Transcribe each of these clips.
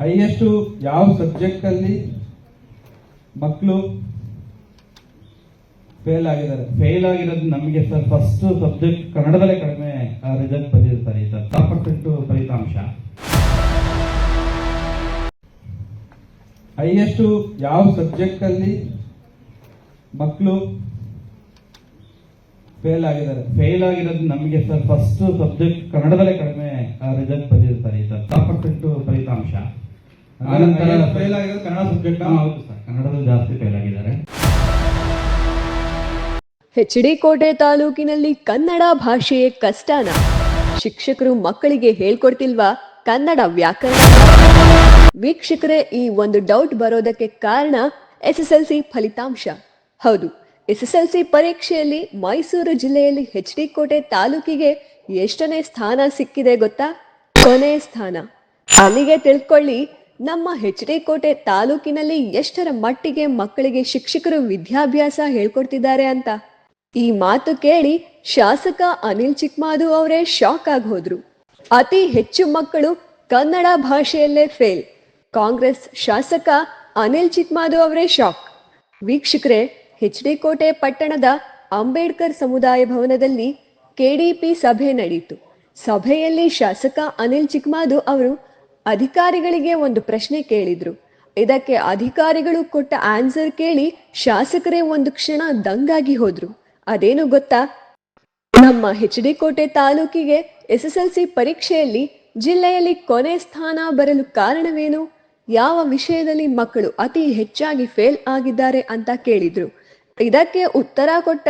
Highest ಯಾವ subject ಅಲ್ಲಿ ಮಕ್ಕಳು ಫೇಲ್ ಆಗಿರೋದು ನಮಗೆ ಸರ್ ಫಸ್ಟ್ ಸಬ್ಜೆಕ್ಟ್ ಕನ್ನಡದಲ್ಲೇ ಕಡಿಮೆ ರಿಸಲ್ಟ್ ಬಂದಿರ್ತಾರೆ ಸರ್ 10% ಫಲಿತಾಂಶ. ಹೈಯೆಸ್ಟ್ ಯಾವ ಸಬ್ಜೆಕ್ಟ್ ಅಲ್ಲಿ ಮಕ್ಕಳು ಫೇಲ್ ಆಗಿರೋದು ನಮಗೆ ಸರ್ ಫಸ್ಟ್ ಸಬ್ಜೆಕ್ಟ್ ಕನ್ನಡದಲ್ಲೇ ಕಡಿಮೆ ರಿಸಲ್ಟ್ ಬಂದಿರ್ತಾರೆ ಸರ್ 10% ಫಲಿತಾಂಶ. ಫೇಲ್ ಆಗಿರೋದು ಕನ್ನಡ ಸಬ್ಜೆಕ್ಟ್. ಹೌದು ಸರ್, ಕನ್ನಡದಲ್ಲಿ ಜಾಸ್ತಿ ಫೇಲ್ ಆಗಿದ್ದಾರೆ. ಎಚ್.ಡಿ. ಕೋಟೆ ತಾಲೂಕಿನಲ್ಲಿ ಕನ್ನಡ ಭಾಷೆಯೇ ಕಷ್ಟನ? ಶಿಕ್ಷಕರು ಮಕ್ಕಳಿಗೆ ಹೇಳ್ಕೊಡ್ತಿಲ್ವಾ ಕನ್ನಡ ವ್ಯಾಕರಣ? ವೀಕ್ಷಕರೇ, ಈ ಒಂದು ಡೌಟ್ ಬರೋದಕ್ಕೆ ಕಾರಣ SSLC ಫಲಿತಾಂಶ. ಹೌದು, SSLC ಪರೀಕ್ಷೆಯಲ್ಲಿ ಮೈಸೂರು ಜಿಲ್ಲೆಯಲ್ಲಿ ಎಚ್.ಡಿ. ಕೋಟೆ ತಾಲೂಕಿಗೆ ಎಷ್ಟನೇ ಸ್ಥಾನ ಸಿಕ್ಕಿದೆ ಗೊತ್ತಾ? ಕೊನೆ ಸ್ಥಾನ. ಅಲ್ಲಿಗೆ ತಿಳ್ಕೊಳ್ಳಿ ನಮ್ಮ ಎಚ್.ಡಿ. ಕೋಟೆ ತಾಲೂಕಿನಲ್ಲಿ ಎಷ್ಟರ ಮಟ್ಟಿಗೆ ಮಕ್ಕಳಿಗೆ ಶಿಕ್ಷಕರು ವಿದ್ಯಾಭ್ಯಾಸ ಹೇಳ್ಕೊಡ್ತಿದ್ದಾರೆ ಅಂತ. ಈ ಮಾತು ಕೇಳಿ ಶಾಸಕ ಅನಿಲ್ ಚಿಕ್ಮಾದು ಅವರೇ ಶಾಕ್ ಆಗಿ ಹೋದ್ರು. ಅತಿ ಹೆಚ್ಚು ಮಕ್ಕಳು ಕನ್ನಡ ಭಾಷೆಯಲ್ಲೇ ಫೇಲ್. ಕಾಂಗ್ರೆಸ್ ಶಾಸಕ ಅನಿಲ್ ಚಿಕ್ಮಾದು ಅವರೇ ಶಾಕ್. ವೀಕ್ಷಕರೇ, ಎಚ್.ಡಿ. ಕೋಟೆ ಪಟ್ಟಣದ ಅಂಬೇಡ್ಕರ್ ಸಮುದಾಯ ಭವನದಲ್ಲಿ KDP ಸಭೆ ನಡೆಯಿತು. ಸಭೆಯಲ್ಲಿ ಶಾಸಕ ಅನಿಲ್ ಚಿಕ್ಮಾದು ಅವರು ಅಧಿಕಾರಿಗಳಿಗೆ ಒಂದು ಪ್ರಶ್ನೆ ಕೇಳಿದ್ರು. ಇದಕ್ಕೆ ಅಧಿಕಾರಿಗಳು ಕೊಟ್ಟ ಆನ್ಸರ್ ಕೇಳಿ ಶಾಸಕರೇ ಒಂದು ಕ್ಷಣ ದಂಗಾಗಿ ಹೋದ್ರು. ಅದೇನು ಗೊತ್ತಾ? ನಮ್ಮ ಎಚ್.ಡಿ. ಕೋಟೆ ತಾಲೂಕಿಗೆ SSLC ಪರೀಕ್ಷೆಯಲ್ಲಿ ಜಿಲ್ಲೆಯಲ್ಲಿ ಕೊನೆ ಸ್ಥಾನ ಬರಲು ಕಾರಣವೇನು? ಯಾವ ವಿಷಯದಲ್ಲಿ ಮಕ್ಕಳು ಅತಿ ಹೆಚ್ಚಾಗಿ ಫೇಲ್ ಆಗಿದ್ದಾರೆ ಅಂತ ಕೇಳಿದ್ರು. ಇದಕ್ಕೆ ಉತ್ತರ ಕೊಟ್ಟ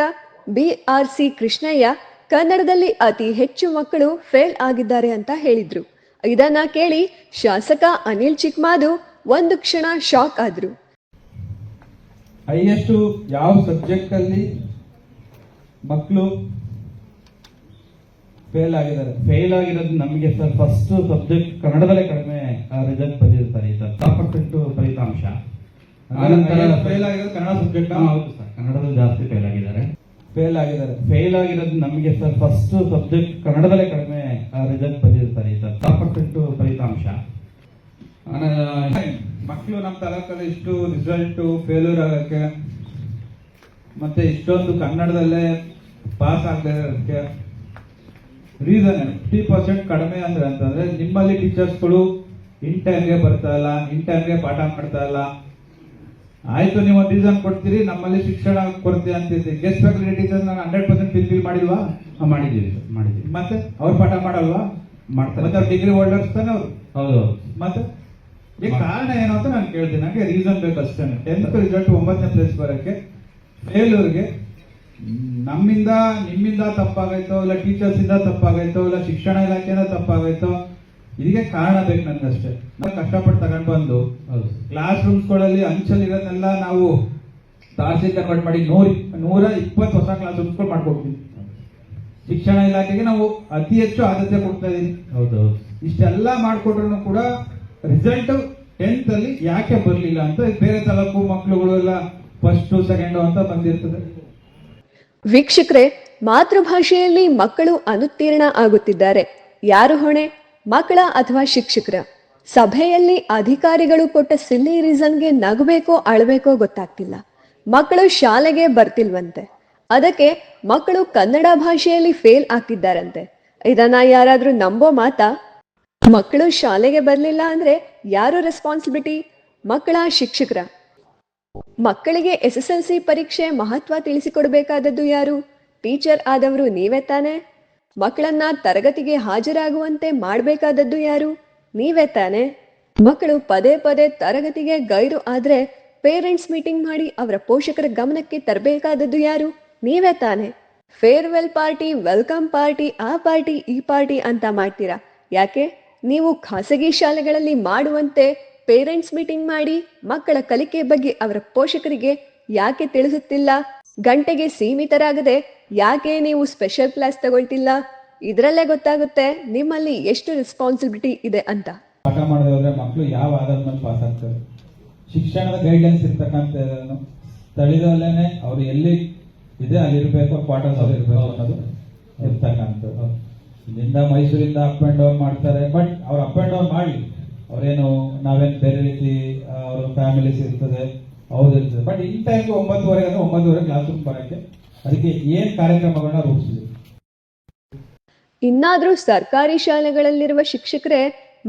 BRC ಕೃಷ್ಣಯ್ಯ ಕನ್ನಡದಲ್ಲಿ ಅತಿ ಹೆಚ್ಚು ಮಕ್ಕಳು ಫೇಲ್ ಆಗಿದ್ದಾರೆ ಅಂತ ಹೇಳಿದ್ರು. ಇದನ್ನ ಕೇಳಿ ಶಾಸಕ ಅನಿಲ್ ಚಿಕ್ಮಾದು ಒಂದು ಕ್ಷಣ ಶಾಕ್ ಆದ್ರು. ಹೈಯೆಸ್ಟ್ ಯಾವ ಸಬ್ಜೆಕ್ಟ್ ಅಲ್ಲಿ ಮಕ್ಕಳು ಫೇಲ್ ಆಗಿರೋದು ನಮಗೆ ಸರ್ ಫಸ್ಟ್ ಸಬ್ಜೆಕ್ಟ್ ಕನ್ನಡದಲ್ಲೇ ಕಡಿಮೆ ರಿಸಲ್ಟ್ ಬಂದಿರ್ತಾರೆ ಸರ್ 10% ಫಲಿತಾಂಶ. ಫೇಲ್ ಆಗಿರೋದು ಕನ್ನಡ ಸಬ್ಜೆಕ್ಟ್. ಹೌದು ಸರ್, ಕನ್ನಡದಲ್ಲಿ ಜಾಸ್ತಿ ಫೇಲ್ ಆಗಿದ್ದಾರೆ. ಫೇಲ್ ಆಗಿರೋದು ನಮಗೆ ಸರ್ ಫಸ್ಟ್ ಸಬ್ಜೆಕ್ಟ್ ಕನ್ನಡದಲ್ಲೇ ಕಡಿಮೆ ರಿಸಲ್ಟ್ ಬಂದಿರ್ತಾರೆ ಸರ್ 10% ಫಲಿತಾಂಶ. ಮಕ್ಕಳು ನಮ್ಮ ತಾಲೂಕಲ್ಲಿ ಇಷ್ಟು ರಿಸಲ್ಟ್ ಫೇಲ್ಯೂರ್ ಆಗಕ್ಕೆ ಮತ್ತೆ ಇಷ್ಟೊಂದು ಕನ್ನಡದಲ್ಲೇ ಪಾಸ್ ಆಗಕ್ಕೆ ರೀಸನ್ 50% ಕಡಿಮೆ ಅಂತಂದ್ರೆ ನಿಮ್ಮಲ್ಲಿ ಟೀಚರ್ಸ್ಗಳು ಇನ್ ಟೈಮ್ಗೆ ಬರ್ತಾ ಇಲ್ಲ, ಇನ್ ಟೈಮ್ಗೆ ಪಾಠ ಮಾಡ್ತಾ ಇಲ್ಲ. ಆಯ್ತು, ನೀವು ಒಂದು ರೀಸನ್ ಕೊಡ್ತೀರಿ, ನಮ್ಮಲ್ಲಿ ಶಿಕ್ಷಣ ಕೊರತೆ ಅಂತಿದೆ. ಗೆಸ್ಟ್ ಫ್ಯಾಕಲ್ಟಿ ಟೀಚರ್ಸ್ ನಾನು 100% ಫಿಲ್ ಮಾಡಿಲ್ವಾ? ಮಾಡಿದ್ದೀವಿ. ಮತ್ತೆ ಅವ್ರು ಪಾಠ ಮಾಡಲ್ವಾ? ಮಾಡ್ತಾರೆ. ಮತ್ತೆ ಅವ್ರು ಡಿಗ್ರಿ ಹೋಲ್ಡರ್ಸ್ ತಾನೆ ಅವರು. ಹೌದು. ಮತ್ತೆ ಈ ಕಾರಣ ಏನು ಅಂತ ನಾನು ಕೇಳ್ತೀನಿ. ನನಗೆ ರೀಸನ್ ಬೇಕಷ್ಟೇ. 10th ರಿಸಲ್ಟ್ 9ನೇ ಪ್ಲೇಸ್ ಬರೋಕ್ಕೆ ಫೇಲ್ಯೂರ್ಗೆ ನಮ್ಮಿಂದ ನಿಮ್ಮಿಂದ ತಪ್ಪಾಗೈತೋ, ಇಲ್ಲ ಟೀಚರ್ಸ್ ಇಂದ ತಪ್ಪಾಗೈತೋ, ಇಲ್ಲ ಶಿಕ್ಷಣ ಇಲಾಖೆಯಿಂದ ತಪ್ಪಾಗೈತೋ, ಇದಕ್ಕೆ ಕಾರಣ ಬೇಕು ನನ್ಗಷ್ಟೇ. ನಾವು ಕಷ್ಟಪಟ್ಟು ತಗೊಂಡು ಬಂದು ಕ್ಲಾಸ್ ರೂಮ್ಸ್ಗಳಲ್ಲಿ ಅಂಚಲ್ಲಿರೋದನ್ನೆಲ್ಲ ನಾವು ತಾಸಿ ಕನ್ವರ್ಟ್ ಮಾಡಿ 120 ಹೊಸ ಕ್ಲಾಸ್ ರೂಮ್ಸ್ಗಳು ಮಾಡ್ಕೊಡ್ತೀವಿ. ಶಿಕ್ಷಣ ಇಲಾಖೆಗೆ ನಾವು ಅತಿ ಹೆಚ್ಚು ಆದ್ಯತೆ ಕೊಡ್ತಾ ಇದೀವಿ. ಹೌದು. ಇಷ್ಟೆಲ್ಲ ಮಾಡ್ಕೊಟ್ರು ಕೂಡ ರಿಸಲ್ಟ್ 10th ಅಲ್ಲಿ ಯಾಕೆ ಬರ್ಲಿಲ್ಲ ಅಂತ ಬೇರೆ ತಾಲೂಕು ಮಕ್ಕಳುಗಳು ಎಲ್ಲ ಫಸ್ಟ್ ಸೆಕೆಂಡ್ ಅಂತ ಬಂದಿರ್ತದೆ. ವೀಕ್ಷಕರೇ, ಮಾತೃಭಾಷೆಯಲ್ಲಿ ಮಕ್ಕಳು ಅನುತ್ತೀರ್ಣ ಆಗುತ್ತಿದ್ದಾರೆ. ಯಾರು ಹೊಣೆ? ಮಕ್ಕಳ ಅಥವಾ ಶಿಕ್ಷಕರ? ಸಭೆಯಲ್ಲಿ ಅಧಿಕಾರಿಗಳು ಕೊಟ್ಟ ಸಿಲ್ಲಿ ರೀಸನ್ಗೆ ನಗಬೇಕೋ ಅಳಬೇಕೋ ಗೊತ್ತಾಗ್ತಿಲ್ಲ. ಮಕ್ಕಳು ಶಾಲೆಗೆ ಬರ್ತಿಲ್ವಂತೆ, ಅದಕ್ಕೆ ಮಕ್ಕಳು ಕನ್ನಡ ಭಾಷೆಯಲ್ಲಿ ಫೇಲ್ ಆಗ್ತಿದ್ದಾರಂತೆ. ಇದನ್ನ ಯಾರಾದ್ರೂ ನಂಬೋ ಮಾತಾ? ಮಕ್ಕಳು ಶಾಲೆಗೆ ಬರ್ಲಿಲ್ಲ ಅಂದ್ರೆ ಯಾರು ರೆಸ್ಪಾನ್ಸಿಬಿಲಿಟಿ? ಮಕ್ಕಳ, ಶಿಕ್ಷಕರ? ಮಕ್ಕಳಿಗೆ SSLC ಪರೀಕ್ಷೆ ಮಹತ್ವ ತಿಳಿಸಿಕೊಡ್ಬೇಕಾದದ್ದು ಯಾರು? ಟೀಚರ್ ಆದವರು ನೀವೇ ತಾನೆ. ಮಕ್ಕಳನ್ನ ತರಗತಿಗೆ ಹಾಜರಾಗುವಂತೆ ಮಾಡಬೇಕಾದದ್ದು ಯಾರು? ನೀವೇ ತಾನೆ. ಮಕ್ಕಳು ಪದೇ ಪದೇ ತರಗತಿಗೆ ಗೈರು ಆದ್ರೆ ಪೇರೆಂಟ್ಸ್ ಮೀಟಿಂಗ್ ಮಾಡಿ ಅವರ ಪೋಷಕರ ಗಮನಕ್ಕೆ ತರಬೇಕಾದದ್ದು ಯಾರು? ನೀವೇ ತಾನೆ. ಫೇರ್ವೆಲ್ ಪಾರ್ಟಿ, ವೆಲ್ಕಮ್ ಪಾರ್ಟಿ, ಆ ಪಾರ್ಟಿ ಈ ಪಾರ್ಟಿ ಅಂತ ಮಾಡ್ತೀರಾ. ಯಾಕೆ? ನೀವು ಖಾಸಗಿ ಶಾಲೆಗಳಲ್ಲಿ ಮಾಡುವಂತೆ ಪೇರೆಂಟ್ಸ್ ಮೀಟಿಂಗ್ ಮಾಡಿ ಮಕ್ಕಳ ಕಲಿಕೆ ಬಗ್ಗೆ ಅವರ ಪೋಷಕರಿಗೆ ಯಾಕೆ ತಿಳಿಸುತ್ತಿಲ್ಲ? ಗಂಟೆಗೆ ಸೀಮಿತರಾಗದೆ ಯಾಕೆ ನೀವು ಸ್ಪೆಷಲ್ ಕ್ಲಾಸ್ ತಗೊಳ್ತಿಲ್ಲ? ಇದರಲ್ಲೇ ಗೊತ್ತಾಗುತ್ತೆ ನಿಮ್ಮಲ್ಲಿ ಎಷ್ಟು ರೆಸ್ಪಾನ್ಸಿಬಿಲಿಟಿ ಇದೆ ಅಂತ. ಪಾಠ ಮಾಡದೆ ಹೋದ್ರೆ ಮಕ್ಕಳು ಯಾವ ಆಧಾರದ ಮೇಲೆ ಪಾಸ್ ಆಗ್ತಾರೆ? ಶಿಕ್ಷಣದ ಗೈಡ್ಲೈನ್ಸ್ ಇರ್ತಕ್ಕಂಥ ಸ್ಥಳದಲ್ಲೇನೆ ಅವ್ರು ಎಲ್ಲಿ ಇದೆ ಅಲ್ಲಿರ್ಬೇಕು, ಕ್ವಾರ್ಟರ್ಸ್ ಅಲ್ಲಿ ಇರ್ಬೇಕು ಅನ್ನೋದು ಇರ್ತಕ್ಕಂಥದ್ದು. ಇಲ್ಲಿಂದ ಮೈಸೂರಿಂದ ಅಪ್ ಅಂಡ್ ಡೌನ್ ಮಾಡ್ತಾರೆ. ಬಟ್ ಅವ್ರು ಅಪ್ ಅಂಡ್ ಡೌನ್ ಮಾಡಿ ಅವರೇನು ನಾವೇನು ಬೇರೆ ರೀತಿ ಅವ್ರ ಫ್ಯಾಮಿಲೀಸ್ ಇರ್ತದೆ ಅವ್ರದ್ದು ಇರ್ತದೆ. ಬಟ್ ಇನ್ ಟೈಮ್ಗೆ 9:30 ಅಂದ್ರೆ 9:30 ಕ್ಲಾಸ್ ರೂಮ್ ಬರೋಕ್ಕೆ ಅದಕ್ಕೆ ಏನ್ ಕಾರ್ಯಕ್ರಮಗಳನ್ನ ರೂಪಿಸಿದ್ವಿ. ಇನ್ನಾದ್ರೂ ಸರ್ಕಾರಿ ಶಾಲೆಗಳಲ್ಲಿರುವ ಶಿಕ್ಷಕರೇ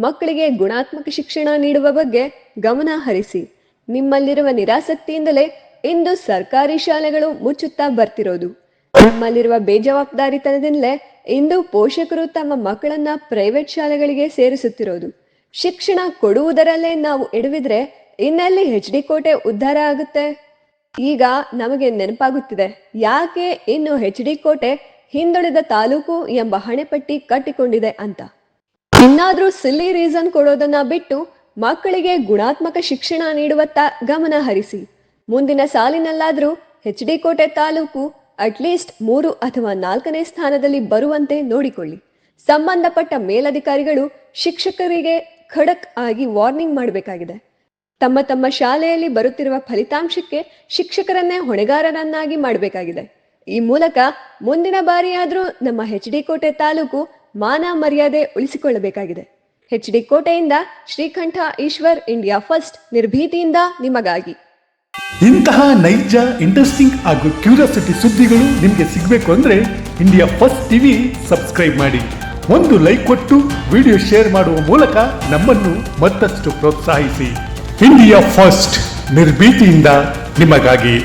ಮಕ್ಕಳಿಗೆ ಗುಣಾತ್ಮಕ ಶಿಕ್ಷಣ ನೀಡುವ ಬಗ್ಗೆ ಗಮನ ಹರಿಸಿ. ನಿಮ್ಮಲ್ಲಿರುವ ನಿರಾಸಕ್ತಿಯಿಂದಲೇ ಇಂದು ಸರ್ಕಾರಿ ಶಾಲೆಗಳು ಮುಚ್ಚುತ್ತಾ ಬರ್ತಿರೋದು. ನಿಮ್ಮಲ್ಲಿರುವ ಬೇಜವಾಬ್ದಾರಿತನದಿಂದಲೇ ಇಂದು ಪೋಷಕರು ತಮ್ಮ ಮಕ್ಕಳನ್ನ ಪ್ರೈವೇಟ್ ಶಾಲೆಗಳಿಗೆ ಸೇರಿಸುತ್ತಿರೋದು. ಶಿಕ್ಷಣ ಕೊಡುವುದರಲ್ಲೇ ನಾವು ಎಡವಿದ್ರೆ ಇನ್ನೆಲ್ಲಿ HD ಕೋಟೆ ಉದ್ಧಾರ ಆಗುತ್ತೆ? ಈಗ ನಮಗೆ ನೆನಪಾಗುತ್ತಿದೆ ಯಾಕೆ ಇನ್ನು HD ಕೋಟೆ ಹಿಂದುಳಿದ ತಾಲೂಕು ಎಂಬ ಹಣೆಪಟ್ಟಿ ಕಟ್ಟಿಕೊಂಡಿದೆ ಅಂತ. ಇನ್ನಾದ್ರೂ ಸಿಲ್ಲಿ ರೀಸನ್ ಕೊಡೋದನ್ನ ಬಿಟ್ಟು ಮಕ್ಕಳಿಗೆ ಗುಣಾತ್ಮಕ ಶಿಕ್ಷಣ ನೀಡುವತ್ತ ಗಮನ ಹರಿಸಿ. ಮುಂದಿನ ಸಾಲಿನಲ್ಲಾದ್ರೂ HD ಕೋಟೆ ತಾಲೂಕು ಅಟ್ಲೀಸ್ಟ್ 3 ಅಥವಾ 4ನೇ ಸ್ಥಾನದಲ್ಲಿ ಬರುವಂತೆ ನೋಡಿಕೊಳ್ಳಿ. ಸಂಬಂಧಪಟ್ಟ ಮೇಲಧಿಕಾರಿಗಳು ಶಿಕ್ಷಕರಿಗೆ ಖಡಕ್ ಆಗಿ ವಾರ್ನಿಂಗ್ ಮಾಡಬೇಕಾಗಿದೆ. ತಮ್ಮ ತಮ್ಮ ಶಾಲೆಯಲ್ಲಿ ಬರುತ್ತಿರುವ ಫಲಿತಾಂಶಕ್ಕೆ ಶಿಕ್ಷಕರನ್ನೇ ಹೊಣೆಗಾರರನ್ನಾಗಿ ಮಾಡಬೇಕಾಗಿದೆ. ಈ ಮೂಲಕ ಮುಂದಿನ ಬಾರಿಯಾದ್ರೂ ನಮ್ಮ HD ಕೋಟೆ ತಾಲೂಕು ಮಾನ ಮರ್ಯಾದೆ ಉಳಿಸಿಕೊಳ್ಳಬೇಕಾಗಿದೆ. HD ಕೋಟೆಯಿಂದ ಶ್ರೀಕಂಠ ಈಶ್ವರ್, ಇಂಡಿಯಾ ಫಸ್ಟ್, ನಿರ್ಭೀತಿಯಿಂದ ನಿಮಗಾಗಿ. ಇಂತಹ ನೈಜ, ಇಂಟ್ರೆಸ್ಟಿಂಗ್ ಹಾಗೂ ಕ್ಯೂರಿಯಾಸಿಟಿ ಸುದ್ದಿಗಳು ನಿಮಗೆ ಸಿಗಬೇಕು ಅಂದ್ರೆ ಇಂಡಿಯಾ ಫಸ್ಟ್ ಟಿವಿ ಸಬ್ಸ್ಕ್ರೈಬ್ ಮಾಡಿ. ಒಂದು ಲೈಕ್ ಕೊಟ್ಟು ವಿಡಿಯೋ ಶೇರ್ ಮಾಡುವ ಮೂಲಕ ನಮ್ಮನ್ನು ಮತ್ತಷ್ಟು ಪ್ರೋತ್ಸಾಹಿಸಿ. ಇಂಡಿಯಾ ಫಸ್ಟ್, ನಿರ್ಭೀತಿಯಿಂದ ನಿಮಗಾಗಿ.